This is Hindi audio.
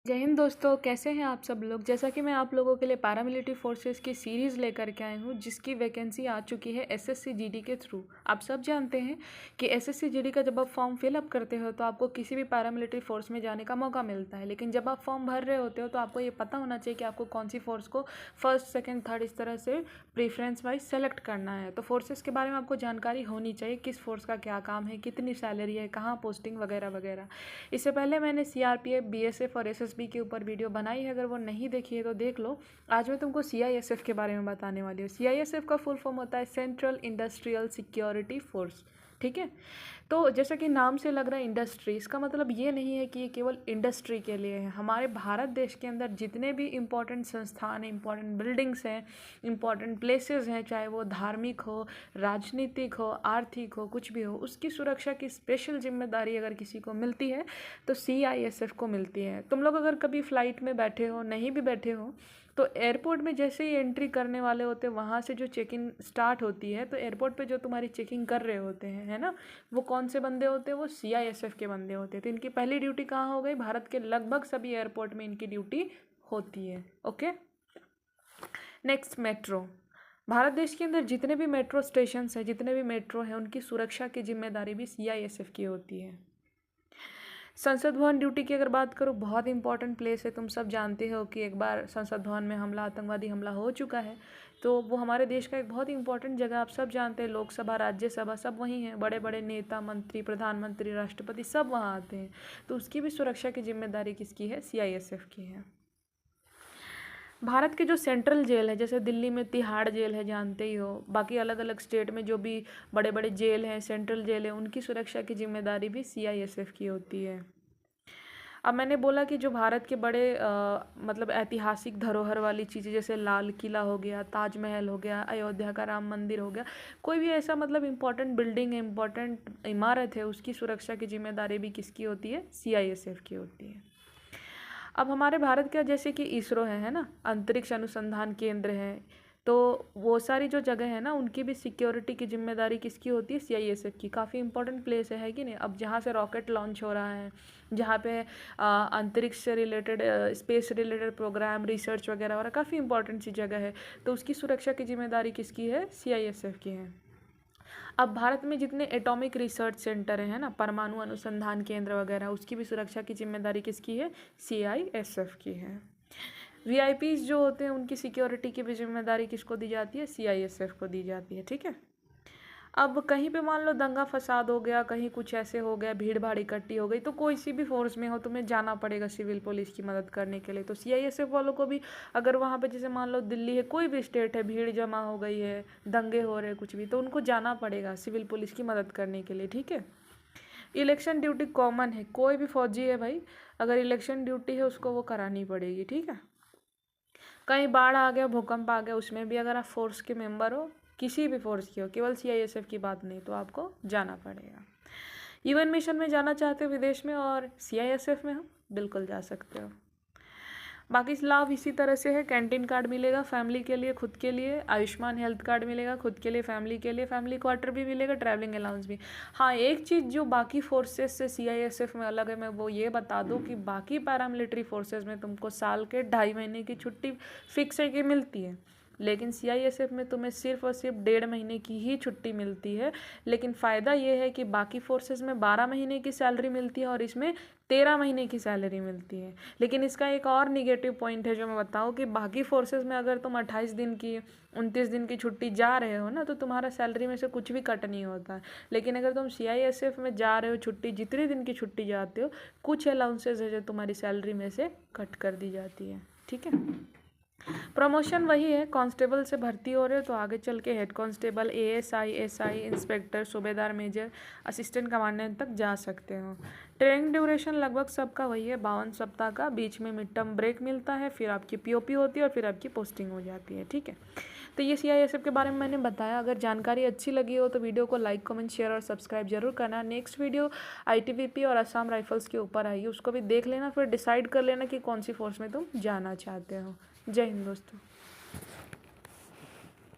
जय हिंद दोस्तों, कैसे हैं आप सब लोग। जैसा कि मैं आप लोगों के लिए पैरामिलिट्री फोर्सेस की सीरीज़ लेकर के आई हूं, जिसकी वैकेंसी आ चुकी है एसएससी जीडी के थ्रू। आप सब जानते हैं कि एसएससी जीडी का जब आप फॉर्म फिलअप करते हो तो आपको किसी भी पैरामिलिट्री फोर्स में जाने का मौका मिलता है। लेकिन जब आप फॉर्म भर रहे होते हो तो आपको ये पता होना चाहिए कि आपको कौन सी फोर्स को फर्स्ट, सेकेंड, थर्ड इस तरह से प्रेफरेंस वाइज सेलेक्ट करना है। तो फोर्सेस के बारे में आपको जानकारी होनी चाहिए, किस फोर्स का क्या काम है, कितनी सैलरी है, कहाँ पोस्टिंग वगैरह वगैरह। इससे पहले मैंने सीआरपीएफ, बीएसएफ और एसएसबी के ऊपर वीडियो बनाई है, अगर वो नहीं देखी है तो देख लो। आज मैं तुमको सीआईएसएफ के बारे में बताने वाली हूँ। सीआईएसएफ का फुल फॉर्म होता है सेंट्रल इंडस्ट्रियल सिक्योरिटी फोर्स। ठीक है, तो जैसा कि नाम से लग रहा है इंडस्ट्री, इसका मतलब ये नहीं है कि ये केवल इंडस्ट्री के लिए है। हमारे भारत देश के अंदर जितने भी इम्पोर्टेंट संस्थान हैं, इम्पोर्टेंट बिल्डिंग्स हैं, इम्पोर्टेंट प्लेसेस हैं, चाहे वो धार्मिक हो, राजनीतिक हो, आर्थिक हो, कुछ भी हो, उसकी सुरक्षा की स्पेशल जिम्मेदारी अगर किसी को मिलती है तो सीआईएसएफ को मिलती है। तुम लोग अगर कभी फ्लाइट में बैठे हो, नहीं भी बैठे हो, तो एयरपोर्ट में जैसे ही एंट्री करने वाले होते हैं, वहाँ से जो चेकिंग स्टार्ट होती है, तो एयरपोर्ट पे जो तुम्हारी चेकिंग कर रहे होते हैं, है ना, वो कौन से बंदे होते हैं? वो सीआईएसएफ के बंदे होते हैं। तो इनकी पहली ड्यूटी कहाँ हो गई? भारत के लगभग सभी एयरपोर्ट में इनकी ड्यूटी होती है। Okay, next, metro. भारत देश के अंदर जितने भी मेट्रो स्टेशन हैं, जितने भी मेट्रो हैं, उनकी सुरक्षा की जिम्मेदारी भी सीआईएसएफ की होती है। संसद भवन ड्यूटी की अगर बात करूँ, बहुत इंपॉर्टेंट प्लेस है। तुम सब जानते हो कि एक बार संसद भवन में हमला, आतंकवादी हमला हो चुका है, तो वो हमारे देश का एक बहुत इंपॉर्टेंट जगह, आप सब जानते हैं। लोकसभा, राज्यसभा सब वहीं हैं, बड़े बड़े नेता, मंत्री, प्रधानमंत्री, राष्ट्रपति सब वहाँ आते हैं। तो उसकी भी सुरक्षा की जिम्मेदारी किसकी है? सीआईएसएफ की है। भारत के जो सेंट्रल जेल है, जैसे दिल्ली में तिहाड़ जेल है, जानते ही हो, बाकी अलग अलग स्टेट में जो भी बड़े बड़े जेल हैं, सेंट्रल जेल है, उनकी सुरक्षा की जिम्मेदारी भी सीआईएसएफ की होती है। अब मैंने बोला कि जो भारत के बड़े मतलब ऐतिहासिक धरोहर वाली चीज़ें, जैसे लाल किला हो गया, ताजमहल हो गया, अयोध्या का राम मंदिर हो गया, कोई भी ऐसा मतलब इम्पोर्टेंट बिल्डिंग है, इम्पोर्टेंट इमारत है, उसकी सुरक्षा की जिम्मेदारी भी किसकी होती है? सीआईएसएफ की होती है। अब हमारे भारत का जैसे कि इसरो है ना, अंतरिक्ष अनुसंधान केंद्र है, तो वो सारी जो जगह है ना, उनकी भी सिक्योरिटी की जिम्मेदारी किसकी होती है? सीआईएसएफ की। काफ़ी इंपॉर्टेंट प्लेस है कि नहीं। अब जहाँ से रॉकेट लॉन्च हो रहा है, जहाँ पे अंतरिक्ष से रिलेटेड, स्पेस से रिलेटेड प्रोग्राम, रिसर्च वगैरह हो रहा है, काफ़ी इंपॉर्टेंट सी जगह है, तो उसकी सुरक्षा की जिम्मेदारी किसकी है? सीआईएसएफ की है। अब भारत में जितने एटॉमिक रिसर्च सेंटर हैं ना, परमाणु अनुसंधान केंद्र वगैरह, उसकी भी सुरक्षा की जिम्मेदारी किसकी है? सीआईएसएफ की है। वीआईपीज जो होते हैं, उनकी सिक्योरिटी की भी जिम्मेदारी किसको दी जाती है? सीआईएसएफ को दी जाती है। ठीक है, अब कहीं पे मान लो दंगा फसाद हो गया, कहीं कुछ ऐसे हो गया, भीड़ भाड़ इकट्ठी हो गई, तो कोई सी भी फोर्स में हो, तुम्हें जाना पड़ेगा सिविल पुलिस की मदद करने के लिए। तो सीआईएसएफ वालों को भी, अगर वहाँ पे जैसे मान लो दिल्ली है, कोई भी स्टेट है, भीड़ जमा हो गई है, दंगे हो रहे हैं, कुछ भी, तो उनको जाना पड़ेगा सिविल पुलिस की मदद करने के लिए। ठीक है, इलेक्शन ड्यूटी कॉमन है, कोई भी फौजी है भाई, अगर इलेक्शन ड्यूटी है उसको वो करानी पड़ेगी। ठीक है, कहीं बाढ़ आ गया, भूकंप आ गया, उसमें भी अगर आप फोर्स के मेंबर हो, किसी भी फोर्स की हो, केवल सीआईएसएफ की बात नहीं, तो आपको जाना पड़ेगा। यूएन मिशन में जाना चाहते हो विदेश में और सीआईएसएफ में हो, बिल्कुल जा सकते हो। बाकी लाभ इसी तरह से है, कैंटीन कार्ड मिलेगा फैमिली के लिए, खुद के लिए, आयुष्मान हेल्थ कार्ड मिलेगा खुद के लिए, फैमिली क्वार्टर भी मिलेगा, ट्रैवलिंग अलाउंस भी। हाँ, एक चीज़ जो बाकी फोर्सेस से सीआईएसएफ में अलग है, मैं वो ये बता दूँ कि बाकी पैरामिलिट्री फोर्सेस में तुमको साल के 2.5 महीने की छुट्टी फिक्स है कि मिलती है, लेकिन सीआईएसएफ में तुम्हें सिर्फ और सिर्फ 1.5 महीने की ही छुट्टी मिलती है। लेकिन फ़ायदा ये है कि बाकी फोर्सेस में 12 महीने की सैलरी मिलती है और इसमें 13 महीने की सैलरी मिलती है। लेकिन इसका एक और निगेटिव पॉइंट है जो मैं बताऊँ, कि बाकी फोर्सेस में अगर तुम 28 दिन की, 29 दिन की छुट्टी जा रहे हो ना, तो तुम्हारा सैलरी में से कुछ भी कट नहीं होता है। लेकिन अगर तुम सीआईएसएफ में जा रहे हो, छुट्टी जितने दिन की छुट्टी जाते हो, कुछ अलाउंसेज है जो तुम्हारी सैलरी में से कट कर दी जाती है। ठीक है, प्रमोशन वही है, कांस्टेबल से भर्ती हो रहे हो तो आगे चल के head constable, ASI, SI, inspector, सूबेदार, मेजर, असिस्टेंट कमांडेंट तक जा सकते हो। ट्रेनिंग ड्यूरेशन लगभग सबका वही है, 52 सप्ताह का, बीच में मिड टर्म ब्रेक मिलता है, फिर आपकी पीओपी होती है और फिर आपकी पोस्टिंग हो जाती है। ठीक है, तो ये सीआईएसएफ के बारे में मैंने बताया। अगर जानकारी अच्छी लगी हो तो वीडियो को लाइक, कमेंट, शेयर और सब्सक्राइब जरूर करना। नेक्स्ट वीडियो आईटीबीपी और असम राइफल्स के ऊपर आएगी, उसको भी देख लेना, फिर डिसाइड कर लेना कि कौन सी फोर्स में तुम जाना चाहते हो। जय हिंद दोस्तों।